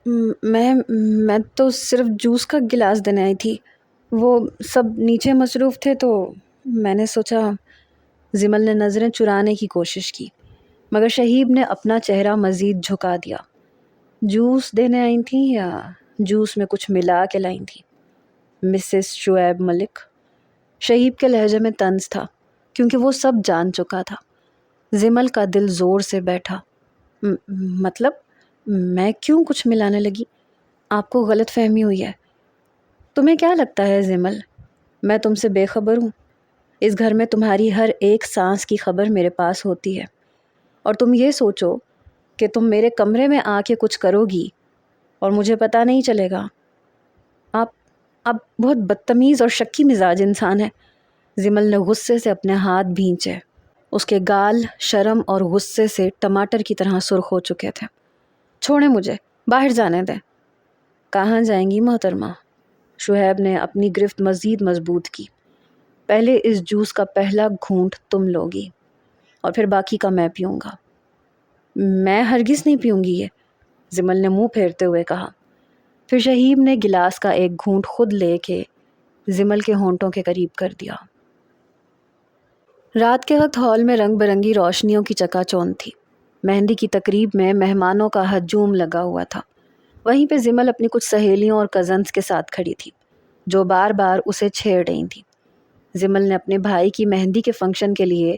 میں تو صرف جوس کا گلاس دینے آئی تھی، وہ سب نیچے مصروف تھے تو میں نے سوچا۔ زمل نے نظریں چرانے کی کوشش کی، مگر شہیب نے اپنا چہرہ مزید جھکا دیا۔ جوس دینے آئی تھیں یا جوس میں کچھ ملا کے لائی تھیں مسز شعیب ملک؟ شہیب کے لہجے میں طنز تھا کیونکہ وہ سب جان چکا تھا۔ زمل کا دل زور سے بیٹھا۔ مطلب میں کیوں کچھ ملانے لگی؟ آپ کو غلط فہمی ہوئی ہے۔ تمہیں کیا لگتا ہے زمل، میں تم سے بے خبر ہوں؟ اس گھر میں تمہاری ہر ایک سانس کی خبر میرے پاس ہوتی ہے، اور تم یہ سوچو کہ تم میرے کمرے میں آ کے کچھ کرو گی اور مجھے پتہ نہیں چلے گا۔ آپ بہت بدتمیز اور شکی مزاج انسان ہیں۔ زمل نے غصے سے اپنے ہاتھ بھینچے۔ اس کے گال شرم اور غصے سے ٹماٹر کی طرح سرخ ہو چکے تھے۔ چھوڑیں مجھے، باہر جانے دیں۔ کہاں جائیں گی محترمہ؟ شعیب نے اپنی گرفت مزید مضبوط کی۔ پہلے اس جوس کا پہلا گھونٹ تم لوگی اور پھر باقی کا میں پیوں گا۔ میں ہرگز نہیں پیوں گی یہ، زمل نے منہ پھیرتے ہوئے کہا۔ پھر شہیب نے گلاس کا ایک گھونٹ خود لے کے زمل کے ہونٹوں کے قریب کر دیا۔ رات کے وقت ہال میں رنگ برنگی روشنیوں کی چکا چوند تھی۔ مہندی کی تقریب میں مہمانوں کا ہجوم لگا ہوا تھا۔ وہیں پہ زمل اپنی کچھ سہیلیوں اور کزنز کے ساتھ کھڑی تھی جو بار بار اسے چھیڑ رہی تھیں۔ زمل نے اپنے بھائی کی مہندی کے فنکشن کے لیے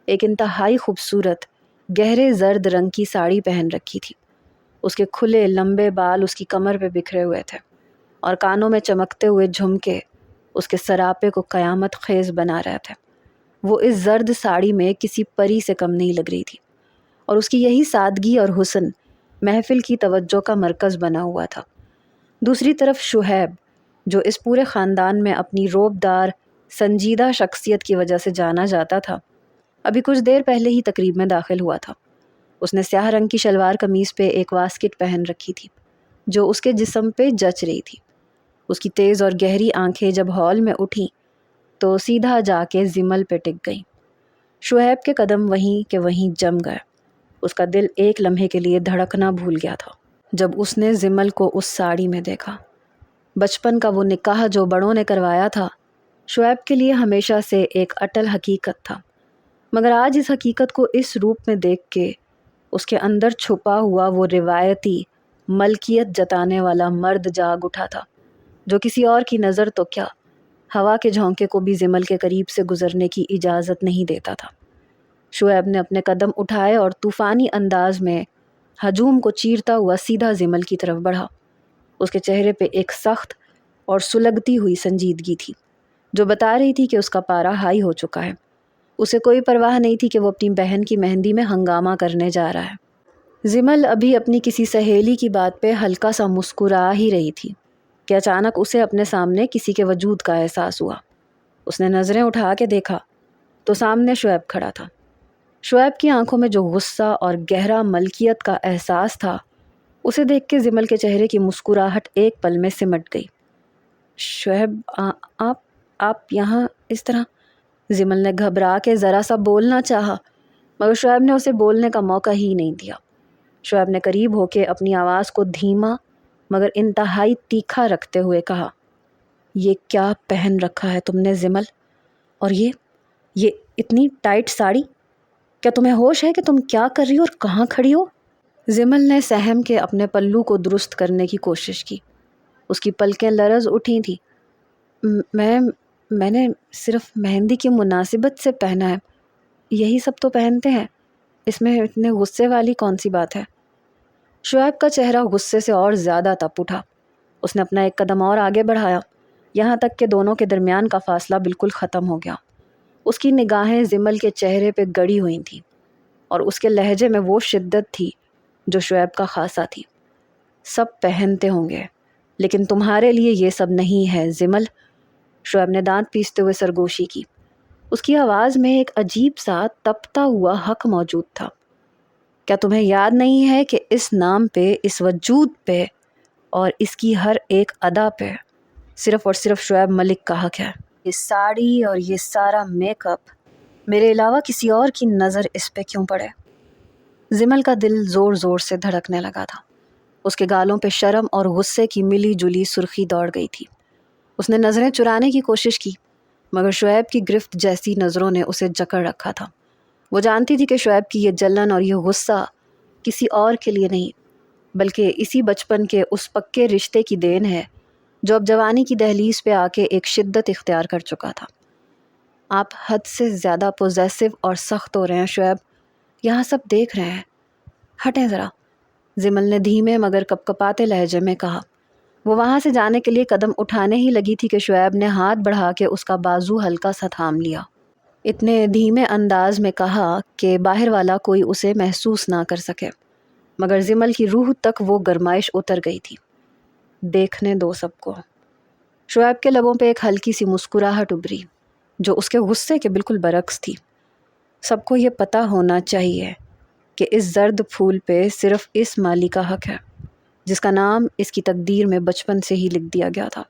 ایک انتہائی خوبصورت گہرے زرد رنگ کی ساڑی پہن رکھی تھی۔ اس کے کھلے لمبے بال اس کی کمر پہ بکھرے ہوئے تھے اور کانوں میں چمکتے ہوئے جھمکے اس کے سراپے کو قیامت خیز بنا رہے تھے۔ وہ اس زرد ساڑی میں کسی پری سے کم نہیں لگ رہی تھی، اور اس کی یہی سادگی اور حسن محفل کی توجہ کا مرکز بنا ہوا تھا۔ دوسری طرف شعیب، جو اس پورے خاندان میں اپنی روبدار سنجیدہ شخصیت کی وجہ سے جانا جاتا تھا، ابھی کچھ دیر پہلے ہی تقریب میں داخل ہوا تھا۔ اس نے سیاہ رنگ کی شلوار قمیض پہ ایک واسکٹ پہن رکھی تھی جو اس کے جسم پہ جچ رہی تھی۔ اس کی تیز اور گہری آنکھیں جب ہال میں اٹھیں تو سیدھا جا کے زمل پہ ٹک گئیں۔ شعیب کے قدم وہیں کہ وہیں جم گئے۔ اس کا دل ایک لمحے کے لیے دھڑکنا بھول گیا تھا جب اس نے زمل کو اس ساڑی میں دیکھا۔ بچپن کا وہ نکاح جو بڑوں نے کروایا تھا شعیب کے لیے ہمیشہ سے ایک اٹل حقیقت تھا، مگر آج اس حقیقت کو اس روپ میں دیکھ کے اس کے اندر چھپا ہوا وہ روایتی ملکیت جتانے والا مرد جاگ اٹھا تھا جو کسی اور کی نظر تو کیا، ہوا کے جھونکے کو بھی زمل کے قریب سے گزرنے کی اجازت نہیں دیتا تھا۔ شعیب نے اپنے قدم اٹھائے اور طوفانی انداز میں ہجوم کو چیرتا ہوا سیدھا زمل کی طرف بڑھا۔ اس کے چہرے پہ ایک سخت اور سلگتی ہوئی سنجیدگی تھی جو بتا رہی تھی کہ اس کا پارا ہائی ہو چکا ہے۔ اسے کوئی پرواہ نہیں تھی کہ وہ اپنی بہن کی مہندی میں ہنگامہ کرنے جا رہا ہے۔ زمل ابھی اپنی کسی سہیلی کی بات پہ ہلکا سا مسکرا ہی رہی تھی کہ اچانک اسے اپنے سامنے کسی کے وجود کا احساس ہوا۔ اس نے نظریں اٹھا کے دیکھا تو سامنے شعیب کھڑا تھا۔ شعیب کی آنکھوں میں جو غصہ اور گہرا ملکیت کا احساس تھا اسے دیکھ کے زمل کے چہرے کی مسکراہٹ ایک پل میں سمٹ گئی۔ شعیب آپ یہاں اس طرح؟ زمل نے گھبرا کے ذرا سا بولنا چاہا مگر شعیب نے اسے بولنے کا موقع ہی نہیں دیا۔ شعیب نے قریب ہو کے اپنی آواز کو دھیما مگر انتہائی تیکھا رکھتے ہوئے کہا، یہ کیا پہن رکھا ہے تم نے زمل؟ اور یہ اتنی ٹائٹ ساڑی؟ کیا تمہیں ہوش ہے کہ تم کیا کر رہی ہو اور کہاں کھڑی ہو؟ زمل نے سہم کے اپنے پلو کو درست کرنے کی کوشش کی۔ اس کی پلکیں لرز اٹھی تھیں۔ میں نے صرف مہندی کی مناسبت سے پہنا ہے، یہی سب تو پہنتے ہیں، اس میں اتنے غصے والی کون سی بات ہے؟ شعیب کا چہرہ غصے سے اور زیادہ تپ اٹھا۔ اس نے اپنا ایک قدم اور آگے بڑھایا یہاں تک کہ دونوں کے درمیان کا فاصلہ بالکل ختم ہو گیا۔ اس کی نگاہیں زمل کے چہرے پہ گڑی ہوئی تھیں اور اس کے لہجے میں وہ شدت تھی جو شعیب کا خاصا تھی۔ سب پہنتے ہوں گے لیکن تمہارے لیے یہ سب نہیں ہے زمل۔ شعیب نے دانت پیستے ہوئے سرگوشی کی۔ اس کی آواز میں ایک عجیب سا تپتا ہوا حق موجود تھا۔ کیا تمہیں یاد نہیں ہے کہ اس نام پہ، اس وجود پہ اور اس کی ہر ایک ادا پہ صرف اور صرف شعیب ملک کا حق ہے؟ یہ ساڑی اور یہ سارا میک اپ، میرے علاوہ کسی اور کی نظر اس پہ کیوں پڑے؟ زمل کا دل زور زور سے دھڑکنے لگا تھا۔ اس کے گالوں پہ شرم اور غصے کی ملی جلی سرخی دوڑ گئی تھی۔ اس نے نظریں چرانے کی کوشش کی، مگر شعیب کی گرفت جیسی نظروں نے اسے جکڑ رکھا تھا۔ وہ جانتی تھی کہ شعیب کی یہ جلن اور یہ غصہ کسی اور کے لیے نہیں، بلکہ اسی بچپن کے اس پکے رشتے کی دین ہے جو اب جوانی کی دہلیز پہ آ کے ایک شدت اختیار کر چکا تھا۔ آپ حد سے زیادہ پوزیسو اور سخت ہو رہے ہیں شعیب، یہاں سب دیکھ رہے ہیں، ہٹیں ذرا، زمل نے دھیمے مگر کپکپاتے لہجے میں کہا۔ وہ وہاں سے جانے کے لیے قدم اٹھانے ہی لگی تھی کہ شعیب نے ہاتھ بڑھا کے اس کا بازو ہلکا سا تھام لیا۔ اتنے دھیمے انداز میں کہا کہ باہر والا کوئی اسے محسوس نہ کر سکے، مگر زمل کی روح تک وہ گرمائش اتر گئی تھی۔ دیکھنے دو سب کو۔ شعیب کے لبوں پہ ایک ہلکی سی مسکراہٹ ابری جو اس کے غصے کے بالکل برعکس تھی۔ سب کو یہ پتہ ہونا چاہیے کہ اس زرد پھول پہ صرف اس مالی کا حق ہے جس کا نام اس کی تقدیر میں بچپن سے ہی لکھ دیا گیا تھا۔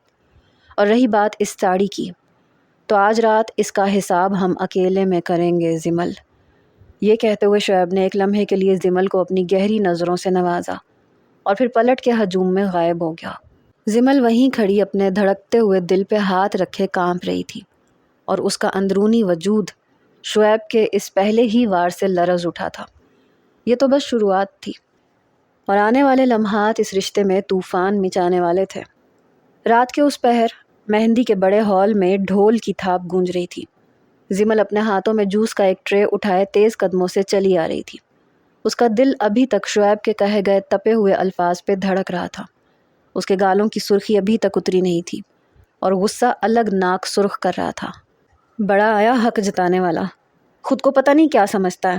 اور رہی بات اس ساڑی کی، تو آج رات اس کا حساب ہم اکیلے میں کریں گے زمل۔ یہ کہتے ہوئے شعیب نے ایک لمحے کے لیے زمل کو اپنی گہری نظروں سے نوازا اور پھر پلٹ کے ہجوم میں غائب ہو گیا۔ زمل وہیں کھڑی اپنے دھڑکتے ہوئے دل پہ ہاتھ رکھے کانپ رہی تھی، اور اس کا اندرونی وجود شعیب کے اس پہلے ہی وار سے لرز اٹھا تھا۔ یہ تو بس شروعات تھی، اور آنے والے لمحات اس رشتے میں طوفان مچانے والے تھے۔ رات کے اس پہر مہندی کے بڑے ہال میں ڈھول کی تھاپ گونج رہی تھی۔ زمل اپنے ہاتھوں میں جوس کا ایک ٹرے اٹھائے تیز قدموں سے چلی آ رہی تھی۔ اس کا دل ابھی تک شعیب کے کہے گئے تپے ہوئے الفاظ پہ دھڑک رہا تھا۔ اس کے گالوں کی سرخی ابھی تک اتری نہیں تھی، اور غصہ الگ ناک سرخ کر رہا تھا۔ بڑا آیا حق جتانے والا، خود کو پتہ نہیں کیا سمجھتا ہے،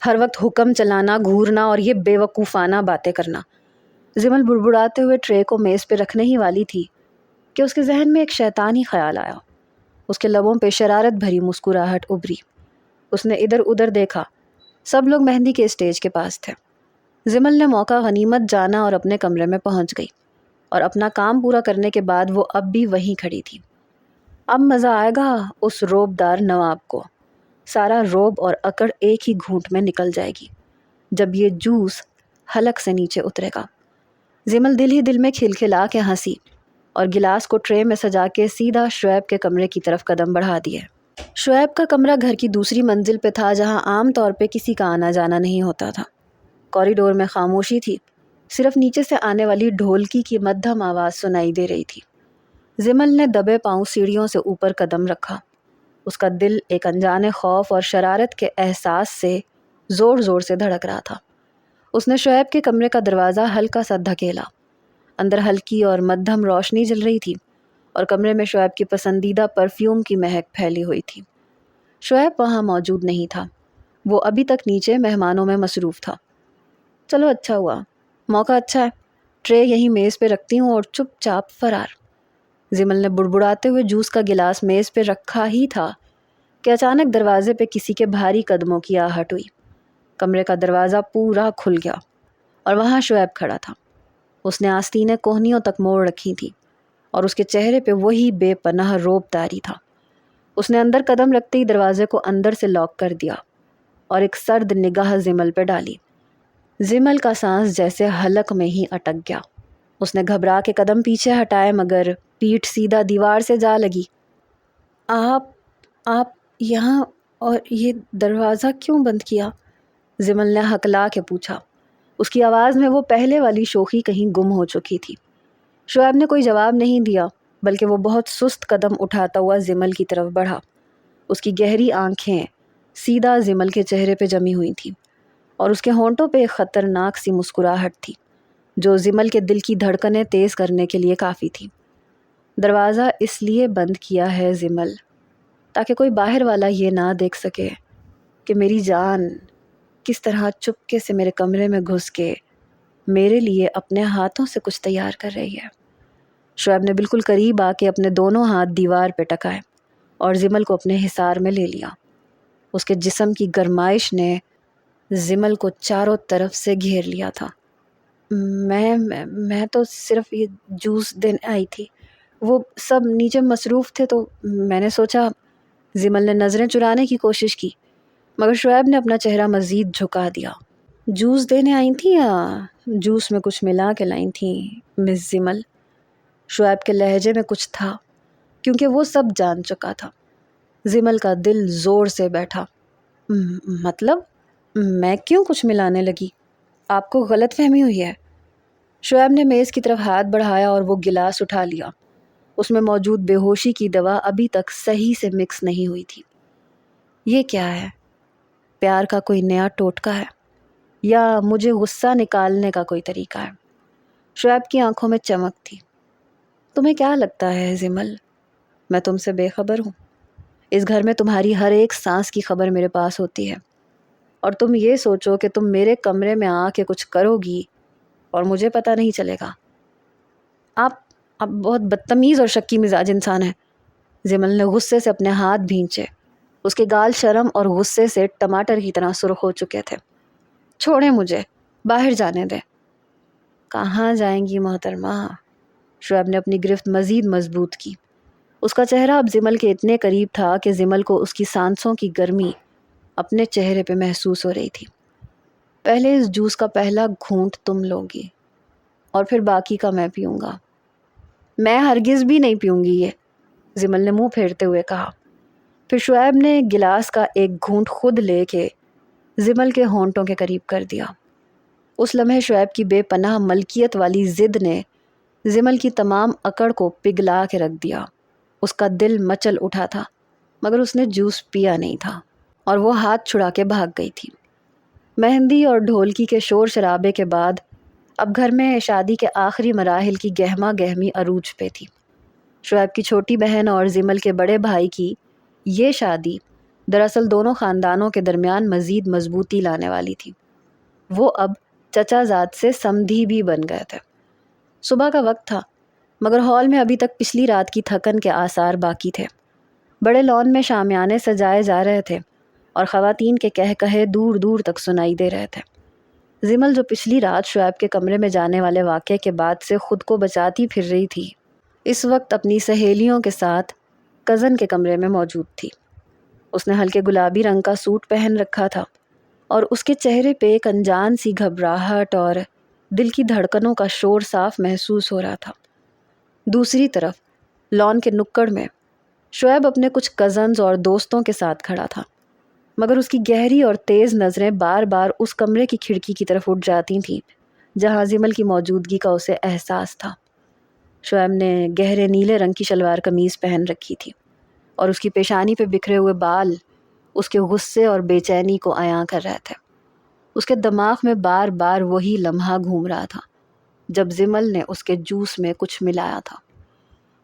ہر وقت حکم چلانا، گھورنا اور یہ بے وقوفانہ باتیں کرنا۔ زمل بڑبڑاتے ہوئے ٹرے کو میز پہ رکھنے ہی والی تھی کہ اس کے ذہن میں ایک شیطانی خیال آیا۔ اس کے لبوں پہ شرارت بھری مسکراہٹ ابری۔ اس نے ادھر ادھر دیکھا، سب لوگ مہندی کے اسٹیج کے پاس تھے۔ زمل نے موقع غنیمت جانا اور اپنے کمرے میں پہنچ گئی، اور اپنا کام پورا کرنے کے بعد وہ اب بھی وہیں کھڑی تھی۔ اب مزہ آئے گا اس روب دار نواب کو، سارا روب اور اکڑ ایک ہی گھونٹ میں نکل جائے گی جب یہ جوس حلق سے نیچے اترے گا۔ زمل دل ہی دل میں کھلکھلا کے ہنسی اور گلاس کو ٹرے میں سجا کے سیدھا شعیب کے کمرے کی طرف قدم بڑھا دیے۔ شعیب کا کمرہ گھر کی دوسری منزل پہ تھا، جہاں عام طور پہ کسی کا آنا جانا نہیں ہوتا تھا۔ کوریڈور میں خاموشی تھی، صرف نیچے سے آنے والی ڈھولکی کی مدھم آواز سنائی دے رہی تھی۔ زمل نے دبے پاؤں سیڑھیوں سے اوپر قدم رکھا۔ اس کا دل ایک انجانے خوف اور شرارت کے احساس سے زور زور سے دھڑک رہا تھا۔ اس نے شعیب کے کمرے کا دروازہ ہلکا سا دھکیلا۔ اندر ہلکی اور مدھم روشنی جل رہی تھی، اور کمرے میں شعیب کی پسندیدہ پرفیوم کی مہک پھیلی ہوئی تھی۔ شعیب وہاں موجود نہیں تھا، وہ ابھی تک نیچے مہمانوں میں مصروف تھا۔ چلو اچھا ہوا، موقع اچھا ہے، ٹرے یہیں میز پہ رکھتی ہوں اور چپ چاپ فرار۔ زمل نے بڑبڑاتے ہوئے جوس کا گلاس میز پہ رکھا ہی تھا کہ اچانک دروازے پہ کسی کے بھاری قدموں کی آہٹ ہوئی۔ کمرے کا دروازہ پورا کھل گیا، اور وہاں شعیب کھڑا تھا۔ اس نے آستینیں کوہنیوں تک موڑ رکھی تھی، اور اس کے چہرے پہ وہی بے پناہ روب داری تھا۔ اس نے اندر قدم رکھتے ہی دروازے کو اندر سے لاک کر دیا اور ایک سرد نگاہ زمل پہ ڈالی۔ زمل کا سانس جیسے حلق میں ہی اٹک گیا۔ اس نے گھبرا کے قدم پیچھے ہٹائے، مگر پیٹھ سیدھا دیوار سے جا لگی۔ آپ یہاں، اور یہ دروازہ کیوں بند کیا؟ زمل نے ہکلا کے پوچھا۔ اس کی آواز میں وہ پہلے والی شوخی کہیں گم ہو چکی تھی۔ شعیب نے کوئی جواب نہیں دیا، بلکہ وہ بہت سست قدم اٹھاتا ہوا زمل کی طرف بڑھا۔ اس کی گہری آنکھیں سیدھا زمل کے چہرے پہ جمی ہوئی تھیں، اور اس کے ہونٹوں پہ ایک خطرناک سی مسکراہٹ تھی جو زمل کے دل کی دھڑکنیں تیز کرنے کے لیے کافی تھی۔ دروازہ اس لیے بند کیا ہے زمل، تاکہ کوئی باہر والا یہ نہ دیکھ سکے کہ میری جان کس طرح چپکے سے میرے کمرے میں گھس کے میرے لیے اپنے ہاتھوں سے کچھ تیار کر رہی ہے۔ شعیب نے بالکل قریب آ کے اپنے دونوں ہاتھ دیوار پہ ٹکائے اور زمل کو اپنے حصار میں لے لیا۔ اس کے جسم کی گرمائش نے زمل کو چاروں طرف سے گھیر لیا تھا۔ میں تو صرف یہ جوس دینے آئی تھی، وہ سب نیچے مصروف تھے تو میں نے سوچا۔ زمل نے نظریں چرانے کی کوشش کی، مگر شعیب نے اپنا چہرہ مزید جھکا دیا۔ جوس دینے آئی تھیں یا جوس میں کچھ ملا کے لائی تھیں مس زمل؟ شعیب کے لہجے میں کچھ تھا کیونکہ وہ سب جان چکا تھا۔ زمل کا دل زور سے بیٹھا۔ مطلب میں کیوں کچھ ملانے لگی؟ آپ کو غلط فہمی ہوئی ہے۔ شعیب نے میز کی طرف ہاتھ بڑھایا اور وہ گلاس اٹھا لیا۔ اس میں موجود بے ہوشی کی دوا ابھی تک صحیح سے مکس نہیں ہوئی تھی۔ یہ کیا ہے؟ پیار کا کوئی نیا ٹوٹکا ہے یا مجھے غصہ نکالنے کا کوئی طریقہ ہے؟ شعیب کی آنکھوں میں چمک تھی۔ تمہیں کیا لگتا ہے زمل، میں تم سے بے خبر ہوں؟ اس گھر میں تمہاری ہر ایک سانس کی خبر میرے پاس ہوتی ہے، اور تم یہ سوچو کہ تم میرے کمرے میں آ کے کچھ کرو گی اور مجھے پتہ نہیں چلے گا۔ آپ بہت بدتمیز اور شکی مزاج انسان ہیں۔ زمل نے غصے سے اپنے ہاتھ بھینچے۔ اس کے گال شرم اور غصے سے ٹماٹر کی طرح سرخ ہو چکے تھے۔ چھوڑیں مجھے، باہر جانے دیں۔ کہاں جائیں گی محترمہ؟ شعیب نے اپنی گرفت مزید مضبوط کی۔ اس کا چہرہ اب زمل کے اتنے قریب تھا کہ زمل کو اس کی سانسوں کی گرمی اپنے چہرے پہ محسوس ہو رہی تھی۔ پہلے اس جوس کا پہلا گھونٹ تم لوگی اور پھر باقی کا میں پیوں گا۔ میں ہرگز بھی نہیں پیوں گی یہ، زمل نے منہ پھیرتے ہوئے کہا۔ پھر شعیب نے گلاس کا ایک گھونٹ خود لے کے زمل کے ہونٹوں کے قریب کر دیا۔ اس لمحے شعیب کی بے پناہ ملکیت والی ضد نے زمل کی تمام اکڑ کو پگھلا کے رکھ دیا۔ اس کا دل مچل اٹھا تھا مگر اس نے جوس پیا نہیں تھا اور وہ ہاتھ چھڑا کے بھاگ گئی تھی۔ مہندی اور ڈھولکی کے شور شرابے کے بعد اب گھر میں شادی کے آخری مراحل کی گہما گہمی عروج پہ تھی۔ شعیب کی چھوٹی بہن اور زمل کے بڑے بھائی کی یہ شادی دراصل دونوں خاندانوں کے درمیان مزید مضبوطی لانے والی تھی۔ وہ اب چچا زاد سے سمدھی بھی بن گئے تھے۔ صبح کا وقت تھا مگر ہال میں ابھی تک پچھلی رات کی تھکن کے آثار باقی تھے۔ بڑے لان میں شامیانے سجائے جا رہے تھے اور خواتین کے کہہ کہے دور دور تک سنائی دے رہے تھے۔ زمل جو پچھلی رات شعیب کے کمرے میں جانے والے واقعے کے بعد سے خود کو بچاتی پھر رہی تھی، اس وقت اپنی سہیلیوں کے ساتھ کزن کے کمرے میں موجود تھی۔ اس نے ہلکے گلابی رنگ کا سوٹ پہن رکھا تھا اور اس کے چہرے پہ ایک انجان سی گھبراہٹ اور دل کی دھڑکنوں کا شور صاف محسوس ہو رہا تھا۔ دوسری طرف لان کے نکڑ میں شعیب اپنے کچھ کزنز اور دوستوں کے ساتھ کھڑا تھا، مگر اس کی گہری اور تیز نظریں بار بار اس کمرے کی کھڑکی کی طرف اٹھ جاتی تھیں جہاں زمل کی موجودگی کا اسے احساس تھا۔ شعیب نے گہرے نیلے رنگ کی شلوار قمیض پہن رکھی تھی اور اس کی پیشانی پہ بکھرے ہوئے بال اس کے غصے اور بے چینی کو عیاں کر رہے تھے۔ اس کے دماغ میں بار بار وہی لمحہ گھوم رہا تھا جب زمل نے اس کے جوس میں کچھ ملایا تھا۔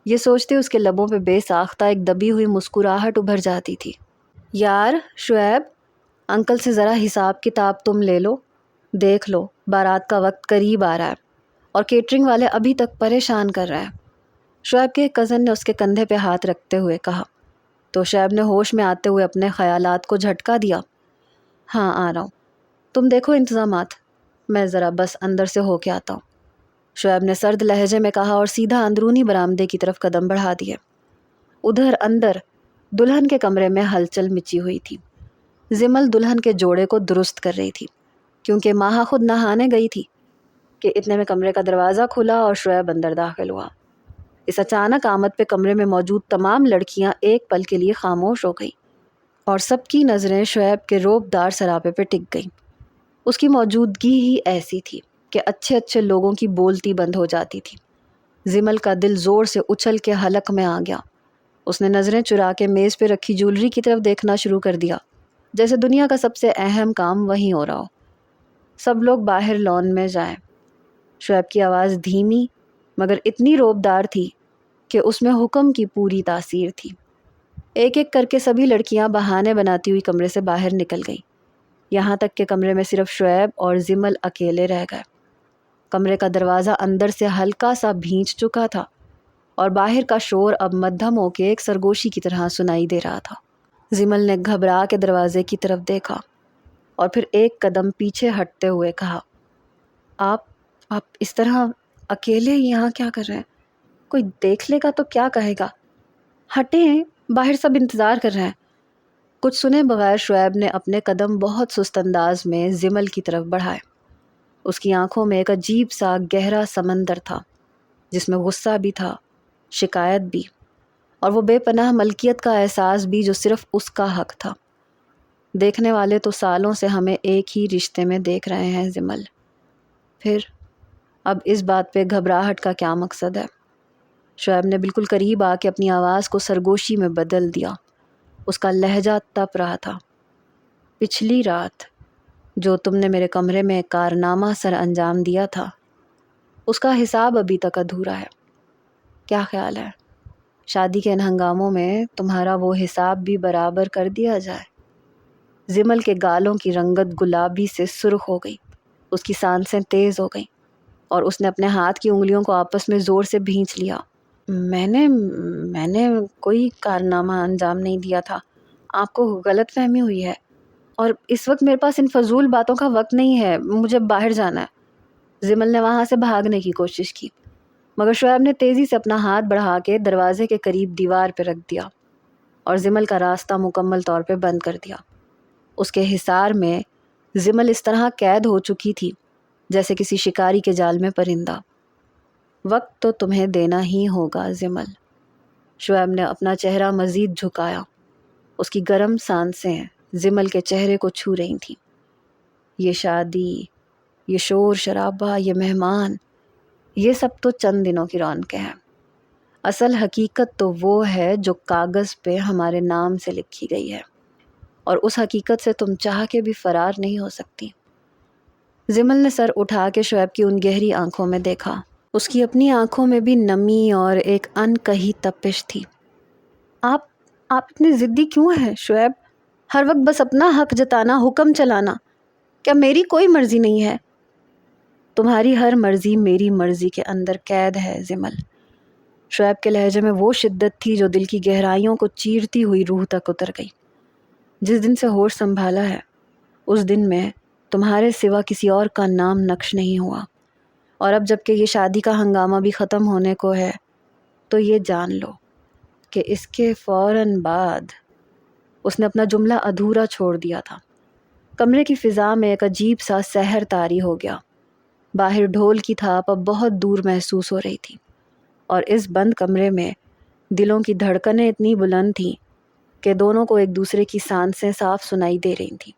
یہ سوچتے اس کے لبوں پہ بے ساختہ ایک دبی ہوئی مسکراہٹ ابھر جاتی تھی۔ یار شعیب، انکل سے ذرا حساب کتاب تم لے لو، دیکھ لو بارات کا وقت قریب آ رہا ہے اور کیٹرنگ والے ابھی تک پریشان کر رہے ہیں۔ شعیب کے کزن نے اس کے کندھے پہ ہاتھ رکھتے ہوئے کہا تو شعیب نے ہوش میں آتے ہوئے اپنے خیالات کو جھٹکا دیا۔ ہاں آ رہا ہوں، تم دیکھو انتظامات، میں ذرا بس اندر سے ہو کے آتا ہوں، شعیب نے سرد لہجے میں کہا اور سیدھا اندرونی برآمدے کی طرف قدم بڑھا دیے۔ ادھر اندر دلہن کے کمرے میں ہلچل مچی ہوئی تھی۔ زمل دلہن کے جوڑے کو درست کر رہی تھی کیونکہ ماہا خود نہانے گئی تھی کہ اتنے میں کمرے کا دروازہ کھلا اور شعیب اندر داخل ہوا۔ اس اچانک آمد پہ کمرے میں موجود تمام لڑکیاں ایک پل کے لیے خاموش ہو گئیں اور سب کی نظریں شعیب کے روبدار سراپے پہ ٹک گئیں۔ اس کی موجودگی ہی ایسی تھی کہ اچھے اچھے لوگوں کی بولتی بند ہو جاتی تھی۔ زمل کا دل زور سے اچھل کے حلق میں آ گیا۔ اس نے نظریں چرا کے میز پہ رکھی جولری کی طرف دیکھنا شروع کر دیا، جیسے دنیا کا سب سے اہم کام وہیں ہو رہا ہو۔ سب لوگ باہر لان میں جائیں۔ شعیب کی آواز دھیمی مگر اتنی روبدار تھی کہ اس میں حکم کی پوری تاثیر تھی۔ ایک ایک کر کے سبھی لڑکیاں بہانے بناتی ہوئی کمرے سے باہر نکل گئیں، یہاں تک کہ کمرے میں صرف شعیب اور زمل اکیلے رہ گئے۔ کمرے کا دروازہ اندر سے ہلکا سا بھینچ چکا تھا اور باہر کا شور اب مدھم ہو کے ایک سرگوشی کی طرح سنائی دے رہا تھا۔ زمل نے گھبرا کے دروازے کی طرف دیکھا اور پھر ایک قدم پیچھے ہٹتے ہوئے کہا، آپ اس طرح اکیلے یہاں کیا کر رہے ہیں؟ کوئی دیکھ لے گا تو کیا کہے گا؟ ہٹیں، باہر سب انتظار کر رہے ہیں۔ کچھ سنے بغیر شعیب نے اپنے قدم بہت سست انداز میں زمل کی طرف بڑھائے۔ اس کی آنکھوں میں ایک عجیب سا گہرا سمندر تھا، جس میں غصہ بھی تھا، شکایت بھی، اور وہ بے پناہ ملکیت کا احساس بھی جو صرف اس کا حق تھا۔ دیکھنے والے تو سالوں سے ہمیں ایک ہی رشتے میں دیکھ رہے ہیں زمل، پھر اب اس بات پہ گھبراہٹ کا کیا مقصد ہے؟ شعیب نے بالکل قریب آ کے اپنی آواز کو سرگوشی میں بدل دیا۔ اس کا لہجہ تپ رہا تھا۔ پچھلی رات جو تم نے میرے کمرے میں ایک کارنامہ سر انجام دیا تھا، اس کا حساب ابھی تک ادھورا ہے۔ کیا خیال ہے شادی کے ان ہنگاموں میں تمہارا وہ حساب بھی برابر کر دیا جائے؟ زمل کے گالوں کی رنگت گلابی سے سرخ ہو گئی، اس کی سانسیں تیز ہو گئیں، اور اس نے اپنے ہاتھ کی انگلیوں کو آپس میں زور سے بھینچ لیا۔ میں نے کوئی کارنامہ انجام نہیں دیا تھا، آپ کو غلط فہمی ہوئی ہے، اور اس وقت میرے پاس ان فضول باتوں کا وقت نہیں ہے، مجھے باہر جانا ہے۔ زمل نے وہاں سے بھاگنے کی کوشش کی، مگر شعیب نے تیزی سے اپنا ہاتھ بڑھا کے دروازے کے قریب دیوار پہ رکھ دیا اور زمل کا راستہ مکمل طور پہ بند کر دیا۔ اس کے حصار میں زمل اس طرح قید ہو چکی تھی جیسے کسی شکاری کے جال میں پرندہ۔ وقت تو تمہیں دینا ہی ہوگا زمل۔ شعیب نے اپنا چہرہ مزید جھکایا۔ اس کی گرم سانسیں زمل کے چہرے کو چھو رہی تھیں۔ یہ شادی، یہ شور شرابہ، یہ مہمان، یہ سب تو چند دنوں کی رونقیں ہیں۔ اصل حقیقت تو وہ ہے جو کاغذ پہ ہمارے نام سے لکھی گئی ہے، اور اس حقیقت سے تم چاہ کے بھی فرار نہیں ہو سکتی۔ زمل نے سر اٹھا کے شعیب کی ان گہری آنکھوں میں دیکھا۔ اس کی اپنی آنکھوں میں بھی نمی اور ایک ان کہی تپش تھی۔ آپ اتنے ضدی کیوں ہیں شعیب؟ ہر وقت بس اپنا حق جتانا، حکم چلانا۔ کیا میری کوئی مرضی نہیں ہے؟ تمہاری ہر مرضی میری مرضی کے اندر قید ہے زمل۔ شعیب کے لہجے میں وہ شدت تھی جو دل کی گہرائیوں کو چیرتی ہوئی روح تک اتر گئی۔ جس دن سے ہوش سنبھالا ہے، اس دن میں تمہارے سوا کسی اور کا نام نقش نہیں ہوا، اور اب جب کہ یہ شادی کا ہنگامہ بھی ختم ہونے کو ہے، تو یہ جان لو کہ اس کے فوراً بعد… اس نے اپنا جملہ ادھورا چھوڑ دیا تھا۔ کمرے کی فضا میں ایک عجیب سا سحر طاری ہو گیا۔ باہر ڈھول کی تھاپ اب بہت دور محسوس ہو رہی تھی، اور اس بند کمرے میں دلوں کی دھڑکنیں اتنی بلند تھیں کہ دونوں کو ایک دوسرے کی سانسیں صاف سنائی دے رہی تھیں۔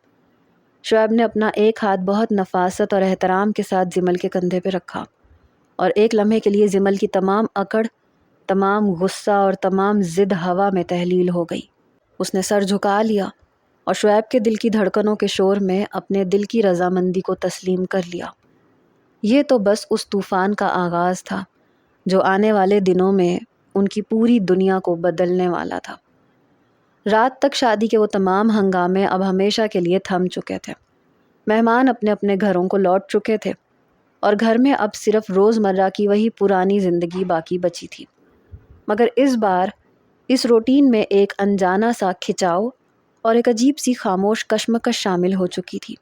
شعیب نے اپنا ایک ہاتھ بہت نفاست اور احترام کے ساتھ زمل کے کندھے پہ رکھا، اور ایک لمحے کے لیے زمل کی تمام اکڑ، تمام غصہ اور تمام ضد ہوا میں تحلیل ہو گئی۔ اس نے سر جھکا لیا اور شعیب کے دل کی دھڑکنوں کے شور میں اپنے دل کی رضامندی کو تسلیم کر لیا۔ یہ تو بس اس طوفان کا آغاز تھا جو آنے والے دنوں میں ان کی پوری دنیا کو بدلنے والا تھا۔ رات تک شادی کے وہ تمام ہنگامے اب ہمیشہ کے لیے تھم چکے تھے۔ مہمان اپنے اپنے گھروں کو لوٹ چکے تھے، اور گھر میں اب صرف روزمرہ کی وہی پرانی زندگی باقی بچی تھی۔ مگر اس بار اس روٹین میں ایک انجانا سا کھچاؤ اور ایک عجیب سی خاموش کشمکش شامل ہو چکی تھی۔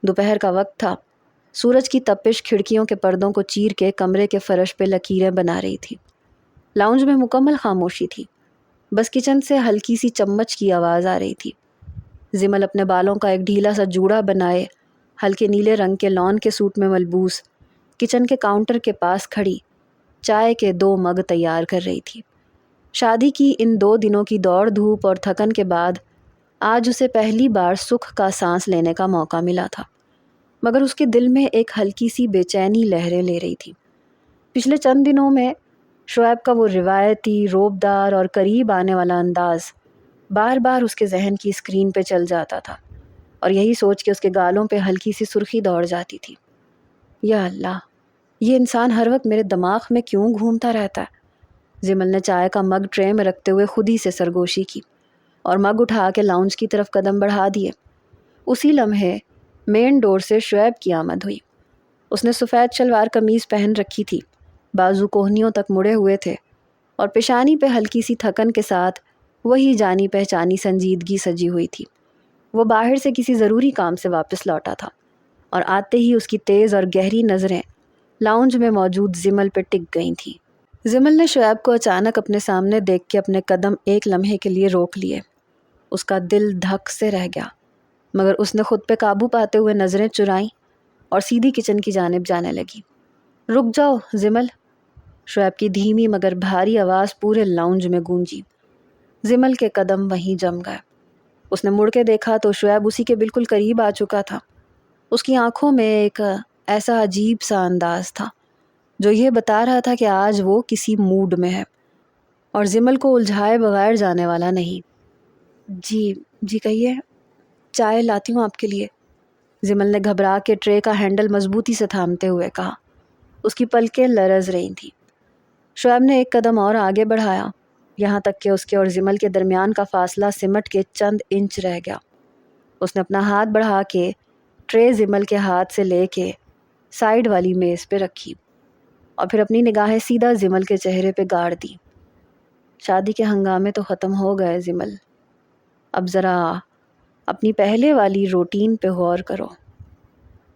دوپہر کا وقت تھا۔ سورج کی تپش کھڑکیوں کے پردوں کو چیر کے کمرے کے فرش پہ لکیریں بنا رہی تھی۔ لاؤنج میں مکمل خاموشی تھی، بس کچن سے ہلکی سی چمچ کی آواز آ رہی تھی۔ زمل اپنے بالوں کا ایک ڈھیلا سا جوڑا بنائے، ہلکے نیلے رنگ کے لون کے سوٹ میں ملبوس، کچن کے کاؤنٹر کے پاس کھڑی چائے کے 2 مگ تیار کر رہی تھی۔ شادی کی ان 2 دنوں کی دوڑ دھوپ اور تھکن کے بعد آج اسے پہلی بار سکھ کا سانس لینے کا موقع ملا تھا، مگر اس کے دل میں ایک ہلکی سی بے چینی لہریں لے رہی تھی۔ پچھلے چند دنوں میں شعیب کا وہ روایتی، روبدار اور قریب آنے والا انداز بار بار اس کے ذہن کی اسکرین پہ چل جاتا تھا، اور یہی سوچ کے اس کے گالوں پہ ہلکی سی سرخی دوڑ جاتی تھی۔ یا اللہ، یہ انسان ہر وقت میرے دماغ میں کیوں گھومتا رہتا ہے؟ زمل نے چائے کا مگ ٹرے میں رکھتے ہوئے خود ہی سے سرگوشی کی، اور مگ اٹھا کے لاؤنج کی طرف قدم بڑھا دیے۔ اسی لمحے مین ڈور سے شعیب کی آمد ہوئی۔ اس نے سفید شلوار قمیض پہن رکھی تھی، بازو کوہنیوں تک مڑے ہوئے تھے، اور پیشانی پہ ہلکی سی تھکن کے ساتھ وہی جانی پہچانی سنجیدگی سجی ہوئی تھی۔ وہ باہر سے کسی ضروری کام سے واپس لوٹا تھا، اور آتے ہی اس کی تیز اور گہری نظریں لاؤنج میں موجود زمل پہ ٹک گئی تھیں۔ زمل نے شعیب کو اچانک اپنے سامنے دیکھ کے اپنے قدم ایک لمحے کے لیے روک لیے۔ اس کا دل دھک سے رہ گیا، مگر اس نے خود پہ قابو پاتے ہوئے نظریں چرائیں اور سیدھی کچن کی جانب جانے لگی۔ رک جاؤ زمل، شعیب کی دھیمی مگر بھاری آواز پورے لاؤنج میں گونجی۔ زمل کے قدم وہیں جم گئے۔ اس نے مڑ کے دیکھا تو شعیب اسی کے بالکل قریب آ چکا تھا۔ اس کی آنکھوں میں ایک ایسا عجیب سا انداز تھا جو یہ بتا رہا تھا کہ آج وہ کسی موڈ میں ہے اور زمل کو الجھائے بغیر جانے والا نہیں۔ جی کہیے، چائے لاتی ہوں آپ کے لیے، زمل نے گھبرا کے ٹرے کا ہینڈل مضبوطی سے تھامتے ہوئے کہا۔ اس کی پلکیں لرز رہی تھیں۔ شعیب نے ایک قدم اور آگے بڑھایا، یہاں تک کہ اس کے اور زمل کے درمیان کا فاصلہ سمٹ کے چند انچ رہ گیا۔ اس نے اپنا ہاتھ بڑھا کے ٹرے زمل کے ہاتھ سے لے کے سائیڈ والی میز پہ رکھی اور پھر اپنی نگاہیں سیدھا زمل کے چہرے پہ گاڑ دی۔ شادی کے ہنگامے تو ختم ہو گئے زمل، اب ذرا اپنی پہلے والی روٹین پہ غور کرو۔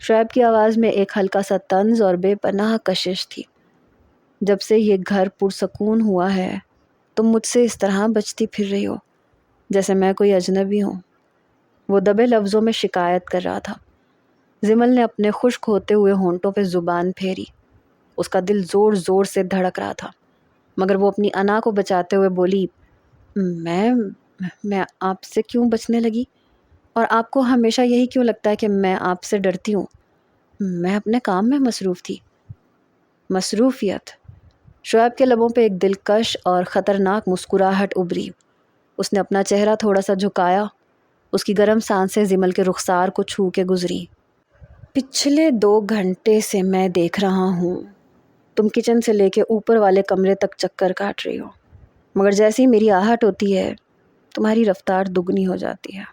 شعیب کی آواز میں ایک ہلکا سا طنز اور بے پناہ کشش تھی۔ جب سے یہ گھر پرسکون ہوا ہے تم مجھ سے اس طرح بچتی پھر رہی ہو جیسے میں کوئی اجنبی ہوں، وہ دبے لفظوں میں شکایت کر رہا تھا۔ زمل نے اپنے خشک ہوتے ہوئے ہونٹوں پہ زبان پھیری۔ اس کا دل زور زور سے دھڑک رہا تھا، مگر وہ اپنی انا کو بچاتے ہوئے بولی، میں آپ سے کیوں بچنے لگی؟ اور آپ کو ہمیشہ یہی کیوں لگتا ہے کہ میں آپ سے ڈرتی ہوں؟ میں اپنے کام میں مصروف تھی۔ مصروفیت؟ شعیب کے لبوں پہ ایک دلکش اور خطرناک مسکراہٹ ابھری۔ اس نے اپنا چہرہ تھوڑا سا جھکایا۔ اس کی گرم سانسیں زمل کے رخسار کو چھو کے گزری۔ پچھلے 2 گھنٹے سے میں دیکھ رہا ہوں تم کچن سے لے کے اوپر والے کمرے تک چکر کاٹ رہی ہو، مگر جیسی میری آہٹ ہوتی ہے تمہاری رفتار دگنی ہو جاتی ہے۔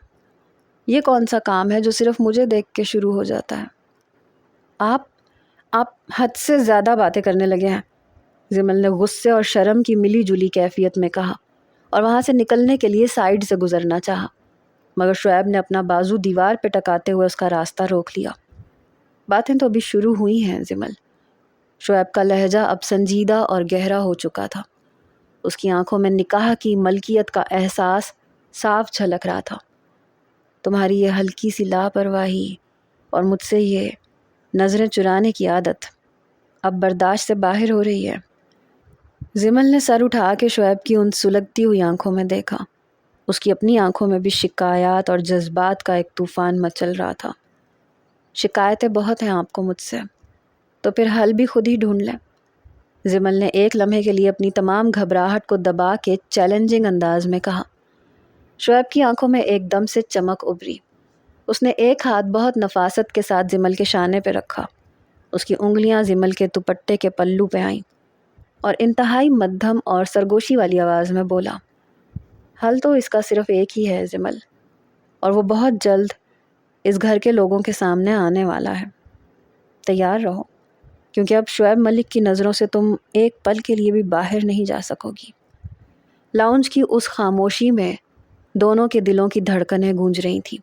یہ کون سا کام ہے جو صرف مجھے دیکھ کے شروع ہو جاتا ہے؟ آپ حد سے زیادہ باتیں کرنے لگے ہیں، زمل نے غصے اور شرم کی ملی جلی کیفیت میں کہا اور وہاں سے نکلنے کے لیے سائیڈ سے گزرنا چاہا، مگر شعیب نے اپنا بازو دیوار پہ ٹکاتے ہوئے اس کا راستہ روک لیا۔ باتیں تو ابھی شروع ہوئی ہیں زمل۔ شعیب کا لہجہ اب سنجیدہ اور گہرا ہو چکا تھا۔ اس کی آنکھوں میں نکاح کی ملکیت کا احساس صاف جھلک رہا تھا۔ تمہاری یہ ہلکی سی لاپرواہی اور مجھ سے یہ نظریں چرانے کی عادت اب برداشت سے باہر ہو رہی ہے۔ زمل نے سر اٹھا کے شعیب کی ان سلگتی ہوئی آنکھوں میں دیکھا۔ اس کی اپنی آنکھوں میں بھی شکایات اور جذبات کا ایک طوفان مچل رہا تھا۔ شکایتیں بہت ہیں آپ کو مجھ سے، تو پھر حل بھی خود ہی ڈھونڈ لیں، زمل نے ایک لمحے کے لیے اپنی تمام گھبراہٹ کو دبا کے چیلنجنگ انداز میں کہا۔ شعیب کی آنکھوں میں ایک دم سے چمک ابھری۔ اس نے ایک ہاتھ بہت نفاست کے ساتھ زمل کے شانے پہ رکھا۔ اس کی انگلیاں زمل کے دوپٹے کے پلو پہ آئیں اور انتہائی مدھم اور سرگوشی والی آواز میں بولا، حل تو اس کا صرف ایک ہی ہے زمل، اور وہ بہت جلد اس گھر کے لوگوں کے سامنے آنے والا ہے۔ تیار رہو، کیونکہ اب شعیب ملک کی نظروں سے تم ایک پل کے لیے بھی باہر نہیں جا سکو گی۔ لاؤنج کی اس خاموشی میں دونوں کے دلوں کی دھڑکنیں گونج رہی تھیں